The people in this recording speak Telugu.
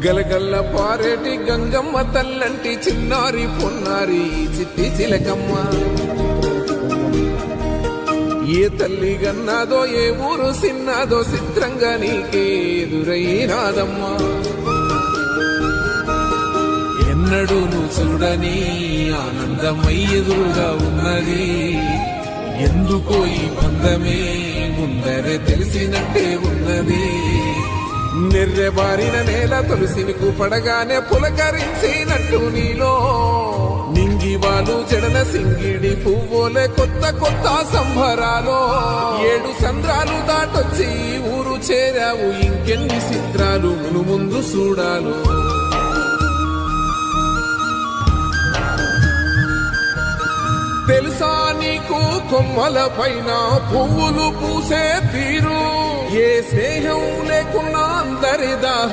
గలగల్ల పారేటి గంగమ్మ తల్లంటి చిన్నారి పొన్నారి చిట్టి చిలకమ్మ. ఏ తల్లి గన్నాదో ఏ ఊరు సిన్నాదో చిత్రంగా నీకే ఎదురైనాదమ్మా. ఎన్నడూ నువ్వు చూడని ఆనందమై ఎదురుగా ఉన్నది. ఎందుకో ఈ బంధమే ముందరే తెలిసినట్టే ఉన్నది. నెర్రెబారిన నేల తులసినికు పడగానే పులకరించినట్టు నీలో నింగివాలు జడన సింగిడి పువ్వులే కొత్త కొత్త సంభరాలో. 7 సంద్రాలు దాటొచ్చి ఊరు చేరావు, ఇంకెన్ని చిత్రాలు మును ముందు చూడాలు. తెలుసా నీకు కొమ్మల పైన పువ్వులు పూసే తీరు, ఏ స్నేహం లేకున్నా అందరిదా